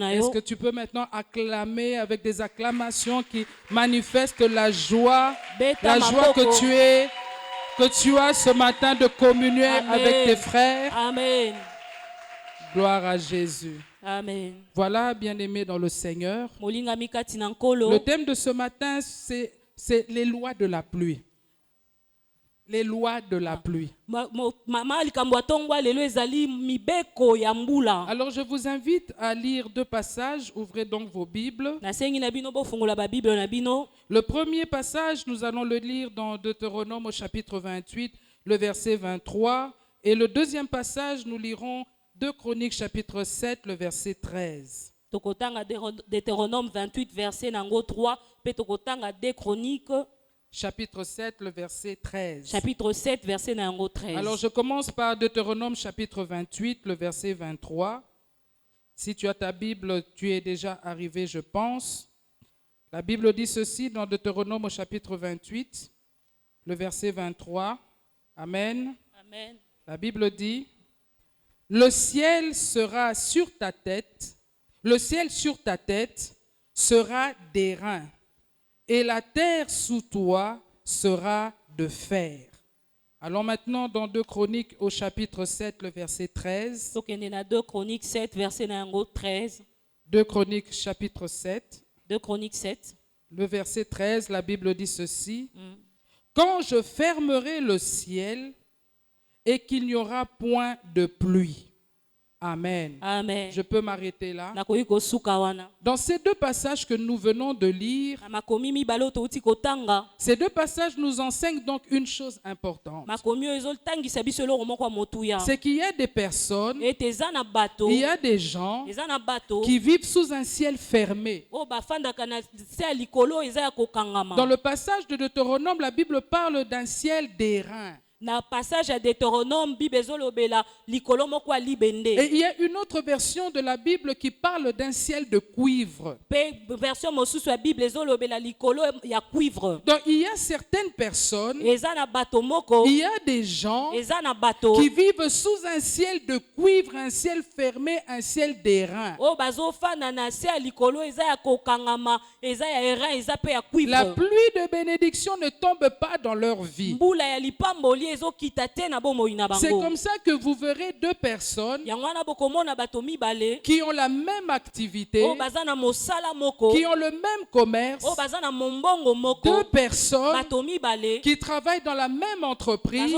Est-ce que tu peux maintenant acclamer avec des acclamations qui manifestent la joie que tu as ce matin de communier avec tes frères? Amen. Gloire à Jésus. Amen. Voilà, bien-aimés dans le Seigneur. Le Le thème de ce matin, c'est les lois de la pluie. Les lois de la pluie. Alors je vous invite à lire deux passages. Ouvrez donc vos Bibles. Le premier passage, nous allons le lire dans Deutéronome au chapitre 28, le verset 23. Et le deuxième passage, nous lirons 2 Chroniques chapitre 7, le verset 13. Deutéronome 28, verset 3. Deux Chroniques chapitre 7, le verset 13. Chapitre 7, verset 13. Alors je commence par Deutéronome chapitre 28, le verset 23. Si tu as ta Bible, tu es déjà arrivé, je pense. La Bible dit ceci dans Deutéronome au chapitre 28, le verset 23. Amen. Amen. La Bible dit: le ciel sera sur ta tête, le ciel sur ta tête sera d'airain, et la terre sous toi sera de fer. Allons maintenant dans 2 Chroniques au chapitre 7, le verset 13. 2 Chroniques 7, verset 13. 2 Chroniques chapitre 7. 2 Chroniques 7. Le verset 13, la Bible dit ceci. Quand je fermerai le ciel et qu'il n'y aura point de pluie. Amen. Amen. Je peux m'arrêter là. Dans ces deux passages que nous venons de lire, ces deux passages nous enseignent donc une chose importante. C'est qu'il y a des personnes, il y a des gens qui vivent sous un ciel fermé. Dans le passage de Deutéronome, la Bible parle d'un ciel d'airain. Na passage à Deutéronome, et il y a une autre version de la Bible qui parle d'un ciel de cuivre. Donc il y a certaines personnes, il y a des gens qui vivent sous un ciel de cuivre, un ciel fermé, un ciel d'airain. La pluie de bénédiction ne tombe pas dans leur vie. C'est comme ça que vous verrez deux personnes qui ont la même activité, qui ont le même commerce, deux personnes qui travaillent dans la même entreprise,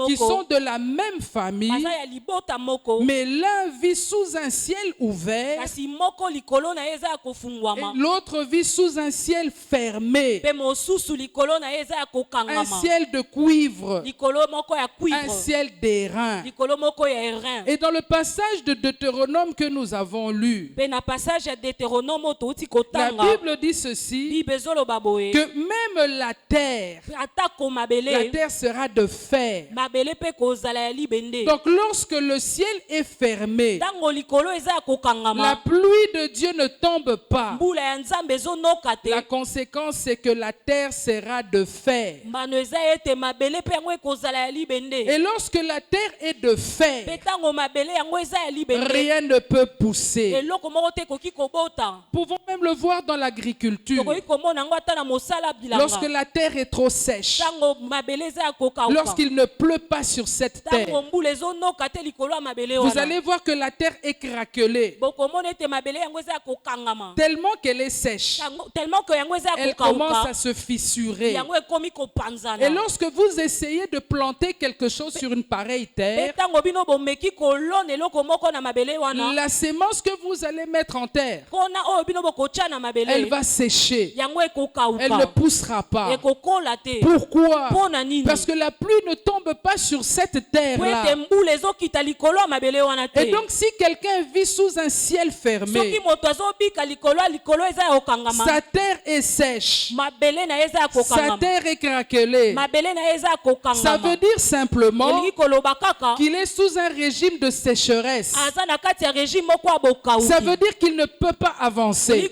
qui sont de la même famille, mais l'un vit sous un ciel ouvert et l'autre vit sous un ciel fermé, un ciel de cuivre, un ciel d'airain. Et dans le passage de Deutéronome que nous avons lu, la Bible dit ceci, que même la terre sera de fer. Donc lorsque le ciel est fermé, la pluie de Dieu ne tombe pas. La conséquence, c'est que la terre sera de fer. Et lorsque la terre est de fer, rien ne peut pousser. Pouvons même le voir dans l'agriculture. Lorsque la terre est trop sèche, lorsqu'il ne pleut pas sur cette terre, vous allez voir que la terre est craquelée. Tellement qu'elle est sèche, elle commence à se fissurer. Et lorsque vous essayez de planter quelque chose sur une pareille terre, la sémence que vous allez mettre en terre, elle va sécher. Elle ne poussera pas. Pourquoi? Parce que la pluie ne tombe pas sur cette terre-là. Et donc si quelqu'un vit sous un ciel fermé, sa terre est sèche, sa terre est craquelée, Ça veut dire simplement qu'il est sous un régime de sécheresse. Ça veut dire qu'il ne peut pas avancer.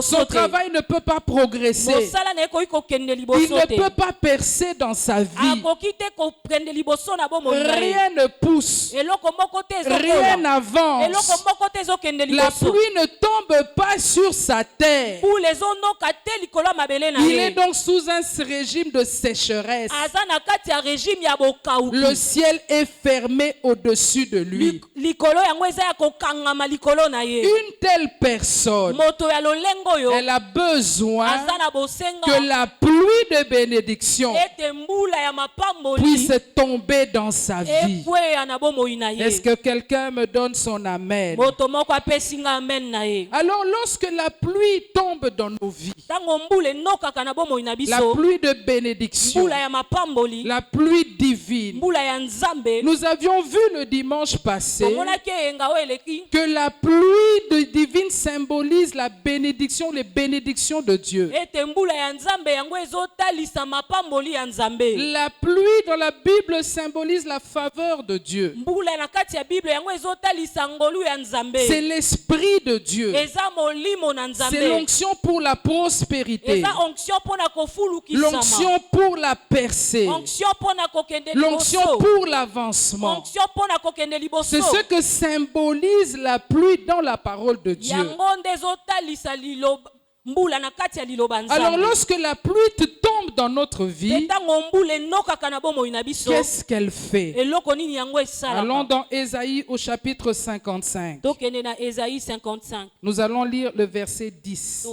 Son travail ne peut pas progresser. Il ne peut pas percer dans sa vie. Rien ne pousse. Rien n'avance. La pluie ne tombe pas sur sa terre. Il est donc sous un régime de sécheresse. Le ciel est fermé au-dessus de lui. Une telle personne, elle a besoin que la pluie de bénédiction puisse tomber dans sa vie. Est-ce que quelqu'un me donne son amen? Alors lorsque la pluie tombe dans nos vies, la pluie de bénédiction, la pluie divine, nous avions vu le dimanche passé que la pluie divine symbolise la bénédiction, les bénédictions de Dieu. La pluie dans la Bible symbolise la faveur de Dieu. C'est l'esprit de Dieu. C'est l'onction pour la prospérité. L'onction pour la percée. L'onction pour l'avancement. C'est ce que symbolise la pluie dans la parole de Dieu. Alors lorsque la pluie tombe dans notre vie, qu'est-ce qu'elle fait? Allons dans Ésaïe au chapitre 55. Nous allons lire le verset 10.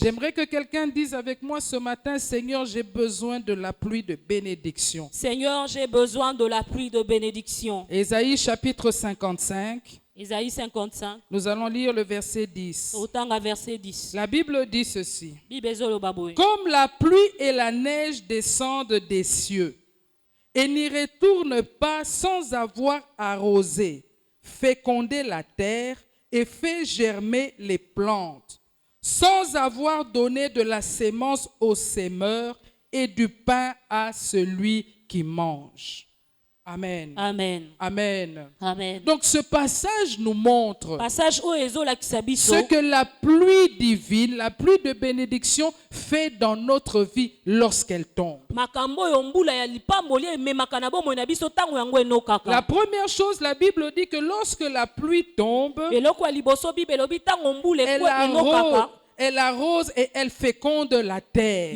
J'aimerais que quelqu'un dise avec moi ce matin: Seigneur, j'ai besoin de la pluie de bénédiction. Seigneur, j'ai besoin de la pluie de bénédiction. Ésaïe chapitre 55. Isaïe 55. Nous allons lire le verset 10. Verset 10. La Bible dit ceci: comme la pluie et la neige descendent des cieux et n'y retournent pas sans avoir arrosé, fécondé la terre et fait germer les plantes, sans avoir donné de la sémence au semeur et du pain à celui qui mange. Amen. Amen. Amen. Amen. Donc ce passage nous montre ce que la pluie divine, la pluie de bénédiction fait dans notre vie lorsqu'elle tombe. La première chose, la Bible dit que lorsque la pluie tombe, elle arrose et elle féconde la terre.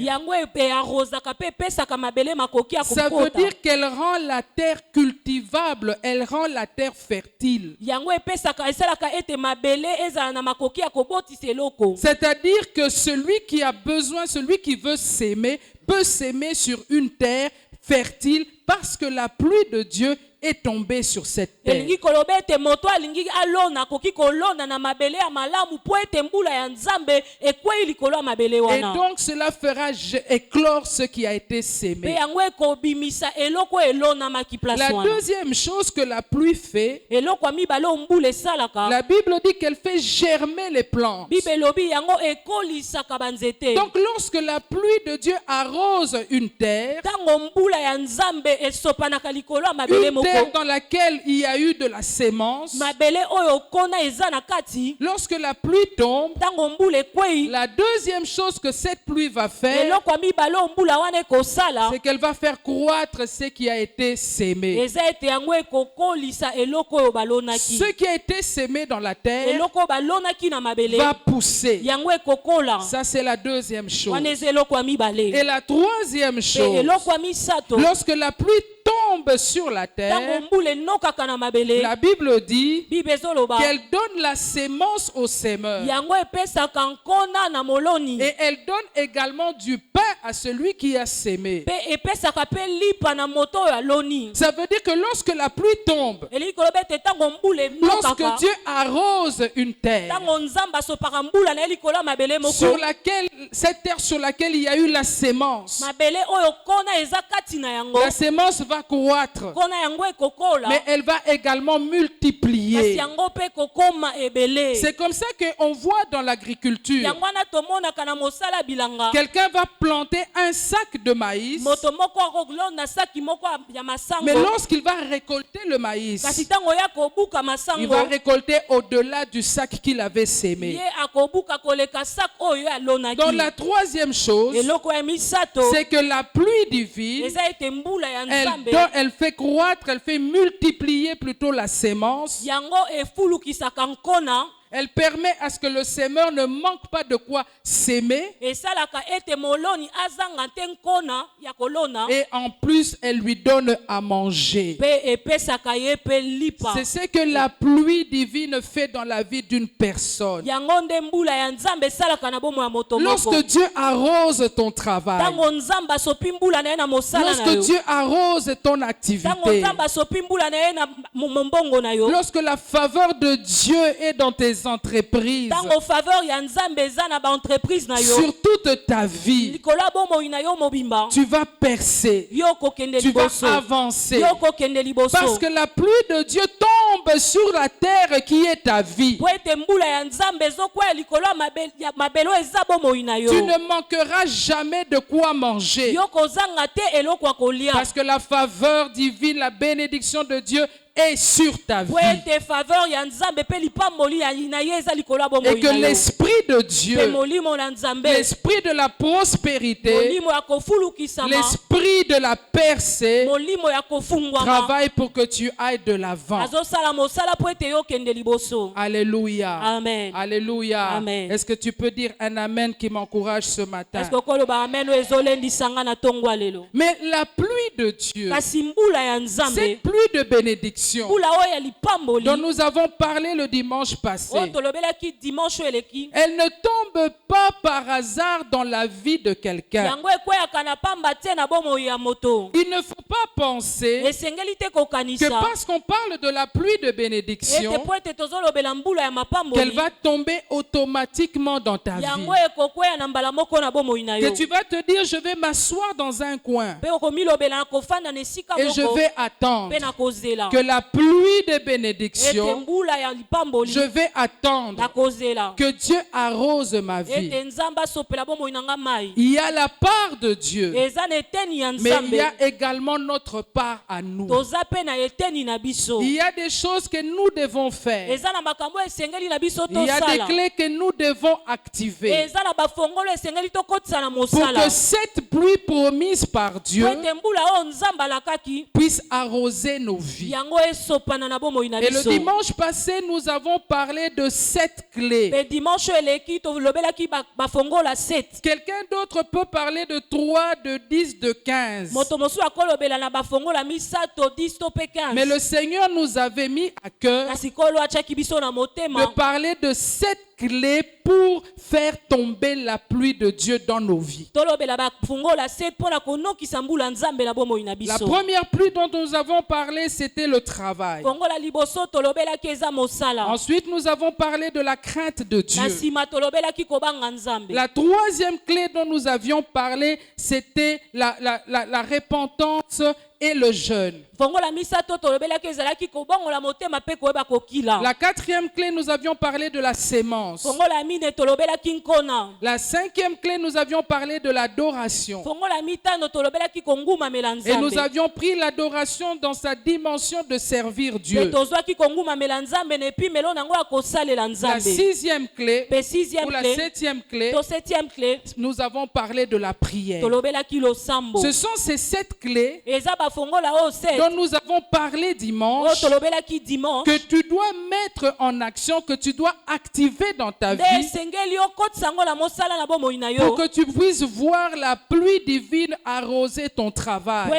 Ça veut dire qu'elle rend la terre cultivable, elle rend la terre fertile. C'est-à-dire que celui qui a besoin, celui qui veut s'aimer, peut s'aimer sur une terre fertile parce que la pluie de Dieu est tombé sur cette terre. Et donc cela fera éclore ce qui a été sémé. La deuxième chose que la pluie fait, la Bible dit qu'elle fait germer les plantes. Donc lorsque la pluie de Dieu arrose une terre dans laquelle il y a eu de la sémence, lorsque la pluie tombe, la deuxième chose que cette pluie va faire, c'est qu'elle va faire croître ce qui a été sémé. Ce qui a été sémé dans la terre va pousser. Ça, c'est la deuxième chose. Et la troisième chose, lorsque la pluie tombe sur la terre, la Bible dit qu'elle donne la sémence au semeur. Et elle donne également du pain à celui qui a sémé. Ça veut dire que lorsque la pluie tombe, lorsque Dieu arrose une terre, sur laquelle, cette terre sur laquelle il y a eu la sémence, la sémence va croître. croître, mais elle va également multiplier. C'est comme ça qu'on voit dans l'agriculture. Quelqu'un va planter un sac de maïs, mais lorsqu'il va récolter le maïs, il va récolter au-delà du sac qu'il avait sémé. Dans la troisième chose, c'est que la pluie divine, elle fait croître, elle fait multiplier plutôt la sémence. Elle permet à ce que le semeur ne manque pas de quoi s'aimer. Et en plus, elle lui donne à manger. C'est ce que la pluie divine fait dans la vie d'une personne. Lorsque Dieu arrose ton travail, lorsque Dieu arrose ton activité, lorsque la faveur de Dieu est dans tes entreprises, sur toute ta vie, tu vas percer, tu vas avancer, parce que la pluie de Dieu tombe sur la terre qui est ta vie. Tu ne manqueras jamais de quoi manger, parce que la faveur divine, la bénédiction de Dieu est sur ta vie. Et que l'esprit de Dieu, l'esprit de la prospérité, l'esprit de la percée travaille pour que tu ailles de l'avant. Alléluia. Amen. Alléluia. Amen. Est-ce que tu peux dire un amen qui m'encourage ce matin? Mais la pluie de Dieu, cette pluie de bénédiction dont nous avons parlé le dimanche passé, elle ne tombe pas par hasard dans la vie de quelqu'un. Il ne faut pas penser que parce qu'on parle de la pluie de bénédiction, qu'elle va tomber automatiquement dans ta vie. Que tu vas te dire, je vais m'asseoir dans un coin et je vais attendre que la pluie de bénédiction, je vais attendre que Dieu arrose ma vie. Il y a la part de Dieu, mais il y a également notre part à nous. Il y a des choses que nous devons faire. Il y a des clés que nous devons activer pour que cette pluie promise par Dieu puisse arroser nos vies. Et le dimanche passé, nous avons parlé de 7 clés. Quelqu'un d'autre peut parler de 3, de 10, de 15. Mais le Seigneur nous avait mis à cœur de parler de 7 clés pour faire tomber la pluie de Dieu dans nos vies. La première pluie dont nous avons parlé, c'était le travail. Ensuite, nous avons parlé de la crainte de Dieu. La troisième clé dont nous avions parlé, c'était la repentance et le jeûne. La quatrième clé, nous avions parlé de la sémence. La cinquième clé, nous avions parlé de l'adoration. Et nous avions pris l'adoration dans sa dimension de servir Dieu. La sixième clé, ou la septième clé, nous avons parlé de la prière. Ce sont ces 7 clés dont nous avons parlé dimanche, que tu dois mettre en action, que tu dois activer dans ta vie, pour que tu puisses voir la pluie divine arroser ton travail,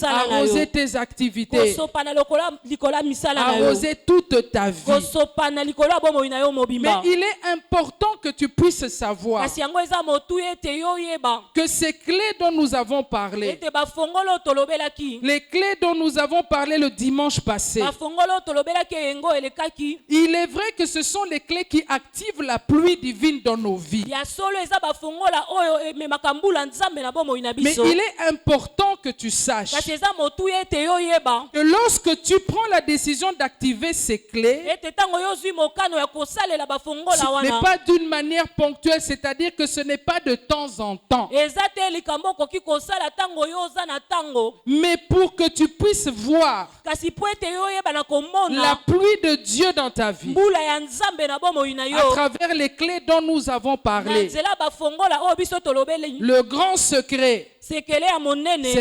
arroser tes activités, arroser toute ta vie. Mais il est important que tu puisses savoir que ces clés dont nous nous avons parlé, les clés dont nous avons parlé le dimanche passé, il est vrai que ce sont les clés qui activent la pluie divine dans nos vies. Mais il est important que tu saches que lorsque tu prends la décision d'activer ces clés, ce n'est pas d'une manière ponctuelle, c'est-à-dire que ce n'est pas de temps en temps. Mais pour que tu puisses voir la pluie de Dieu dans ta vie, à travers les clés dont nous avons parlé, le grand secret, c'est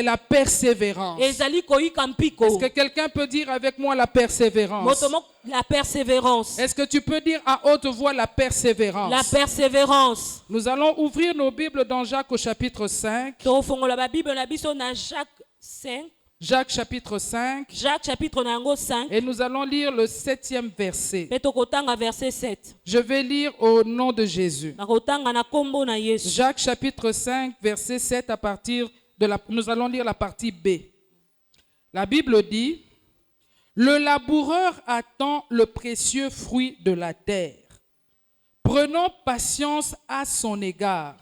la persévérance. Est-ce que quelqu'un peut dire avec moi la persévérance? La persévérance. Est-ce que tu peux dire à haute voix la persévérance? La persévérance. Nous allons ouvrir nos Bibles dans Jacques au chapitre 5. Jacques chapitre 5. Jacques chapitre 5. Et nous allons lire le 7e verset. Verset 7. Je vais lire au nom de Jésus. Jacques chapitre 5 verset 7 à partir de nous allons lire la partie B. La Bible dit: le laboureur attend le précieux fruit de la terre. Prenons patience à son égard,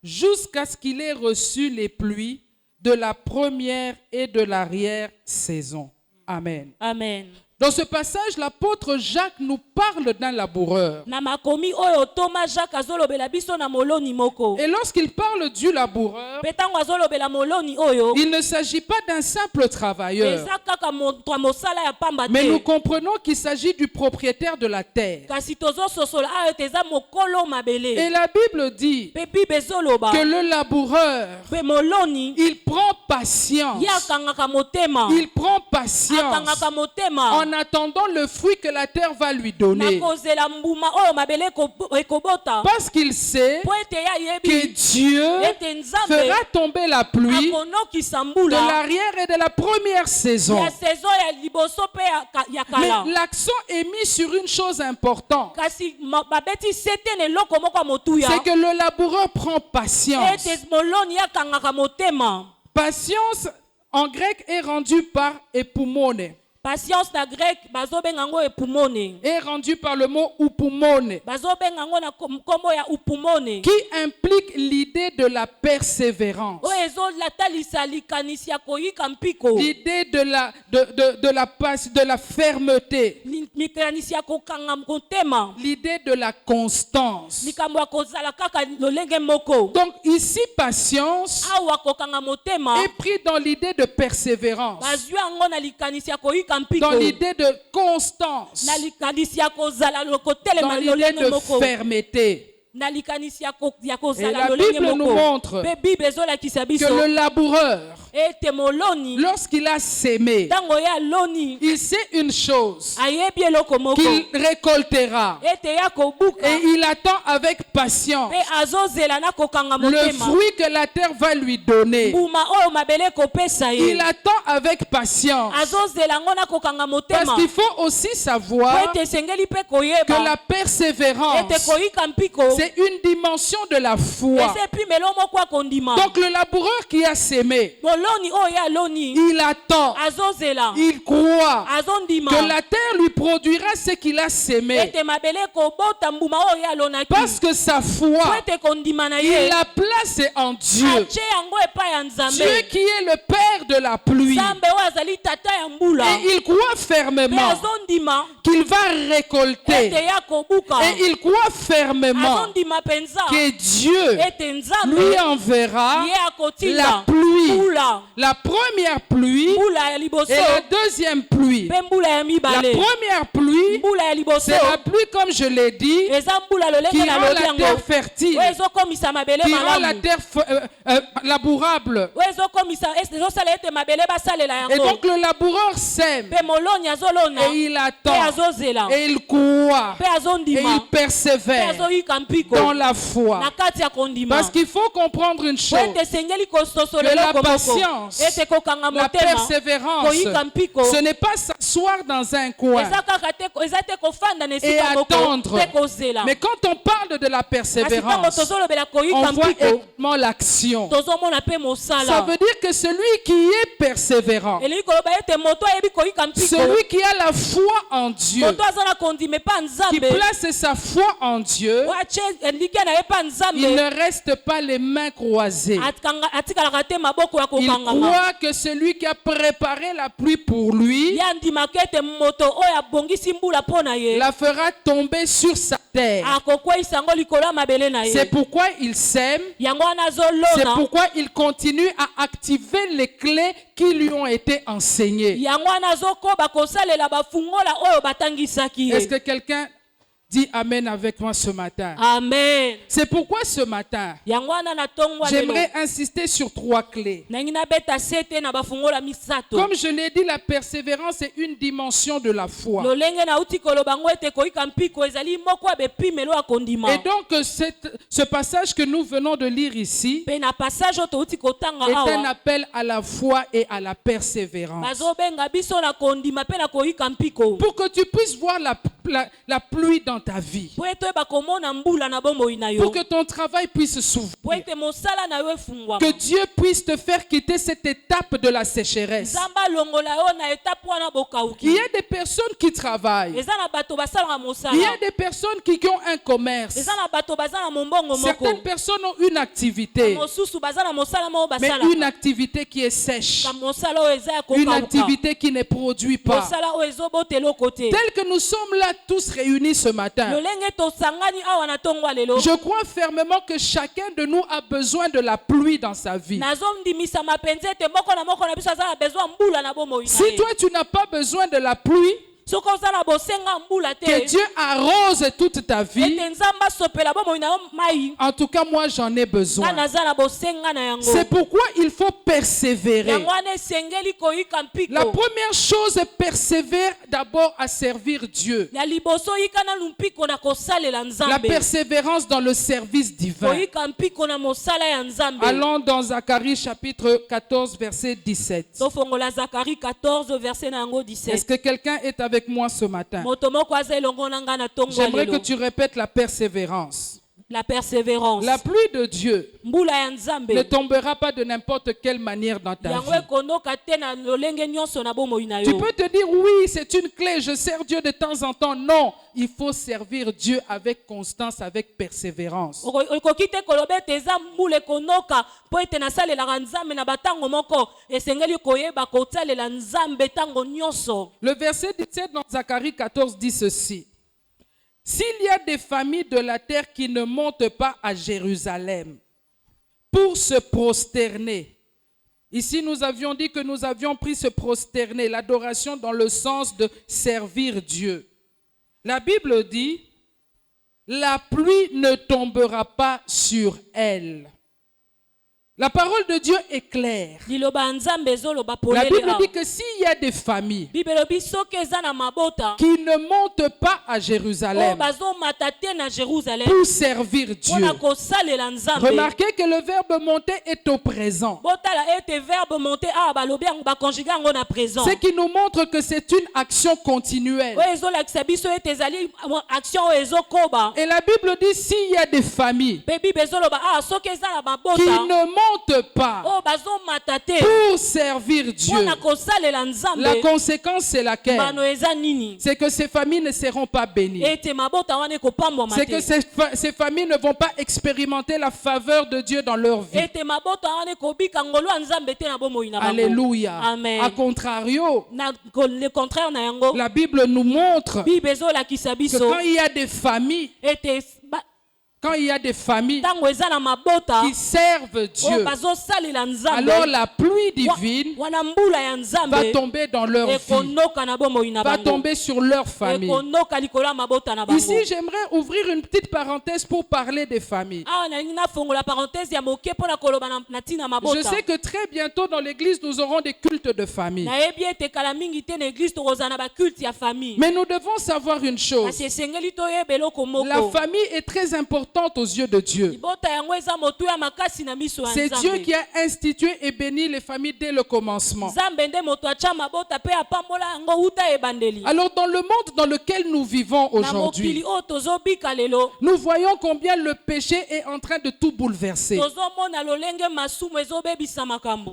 jusqu'à ce qu'il ait reçu les pluies de la première et de l'arrière-saison. Amen. Amen. Dans ce passage, l'apôtre Jacques nous parle d'un laboureur. Et lorsqu'il parle du laboureur, il ne s'agit pas d'un simple travailleur. Mais nous comprenons qu'il s'agit du propriétaire de la terre. Et la Bible dit que le laboureur, il prend patience. Il prend patience en attendant le fruit que la terre va lui donner. Parce qu'il sait que Dieu fera tomber la pluie de l'arrière et de la première saison. Mais l'accent est mis sur une chose importante. C'est que le laboureur prend patience. Patience en grec est rendue par epumone. Patience na grec bazobengango epumone. Est rendu par le mot upumone. Bazobengango na kombo ya upumone. Qui implique l'idée de la persévérance. L'idée de la fermeté. L'idée de la constance. Donc ici patience est pris dans l'idée de persévérance. Dans l'idée de constance, dans l'idée de fermeté. Et la Bible nous montre que le laboureur, lorsqu'il a sémé, il sait une chose, qu'il récoltera. Et il attend avec patience le fruit que la terre va lui donner. Il attend avec patience. Parce qu'il faut aussi savoir que la persévérance, c'est une dimension de la foi. Donc le laboureur qui a sémé, il attend, il croit que la terre lui produira ce qu'il a sémé. Parce que sa foi, il l'a placé en Dieu. Dieu qui est le Père de la pluie. Et il croit fermement qu'il va récolter. Et il croit fermement que Dieu lui enverra la pluie, la première pluie et la deuxième pluie. La première pluie, c'est la pluie, comme je l'ai dit, qui rend la terre fertile, qui rend la terre labourable. Et donc le laboureur sème, et il attend, et il croit, et il persévère dans la foi. Parce qu'il faut comprendre une chose, que la patience, la persévérance, ce n'est pas s'asseoir dans un coin. et attendre. Mais quand on parle de la persévérance, on voit également l'action. Ça veut dire que celui qui est persévérant, celui qui a la foi en Dieu, qui place sa foi en Dieu, il ne reste pas les mains croisées. Il croit que celui qui a préparé la pluie pour lui la fera tomber sur sa terre. C'est pourquoi il sème. C'est pourquoi il continue à activer les clés qui lui ont été enseignées. Est-ce que quelqu'un dit Amen avec moi ce matin? Amen. C'est pourquoi ce matin, j'aimerais insister sur 3 clés. Comme je l'ai dit, la persévérance est une dimension de la foi. Et donc, ce passage que nous venons de lire ici est un appel à la foi et à la persévérance. Pour que tu puisses voir la pluie dans ta vie, pour que ton travail puisse s'ouvrir, que Dieu puisse te faire quitter cette étape de la sécheresse. Il y a des personnes qui travaillent, il y a des personnes qui ont un commerce, certaines personnes ont une activité, mais une activité qui est sèche, une activité qui ne produit pas. Tel que nous sommes là tous réunis ce matin, je crois fermement que chacun de nous a besoin de la pluie dans sa vie. Si toi tu n'as pas besoin de la pluie, que Dieu arrose toute ta vie, en tout cas moi j'en ai besoin. C'est pourquoi il faut persévérer. La première chose, persévère d'abord à servir Dieu. La persévérance dans le service divin. Allons dans Zacharie chapitre 14 verset 17. Est-ce que quelqu'un est avec moi ce matin? J'aimerais que tu répètes la persévérance. La persévérance. La pluie de Dieu ne tombera pas de n'importe quelle manière dans ta vie. Tu peux te dire oui, c'est une clé, je sers Dieu de temps en temps. Non, il faut servir Dieu avec constance, avec persévérance. Le verset 17 dans Zacharie 14 dit ceci. S'il y a des familles de la terre qui ne montent pas à Jérusalem pour se prosterner, ici nous avions dit que nous avions pris se prosterner, l'adoration dans le sens de servir Dieu. La Bible dit, la pluie ne tombera pas sur elle. La parole de Dieu est claire. La Bible dit que s'il y a des familles qui ne montent pas à Jérusalem pour servir Dieu, remarquez que le verbe monter est au présent. Ce qui nous montre que c'est une action continuelle. Et la Bible dit s'il y a des familles qui ne montent pas pour servir Dieu, la conséquence c'est laquelle? C'est que ces familles ne seront pas bénies. C'est que ces familles ne vont pas expérimenter la faveur de Dieu dans leur vie. Alléluia. Amen. A contrario, la Bible nous montre que quand il y a des familles qui servent Dieu, alors la pluie divine va tomber dans leur vie, va tomber sur leur famille. Ici, j'aimerais ouvrir une petite parenthèse pour parler des familles. Je sais que très bientôt dans l'église, nous aurons des cultes de famille. Mais nous devons savoir une chose. La famille est très importante importante aux yeux de Dieu. C'est Dieu qui a institué et béni les familles dès le commencement. Alors dans le monde dans lequel nous vivons aujourd'hui, nous voyons combien le péché est en train de tout bouleverser. Nous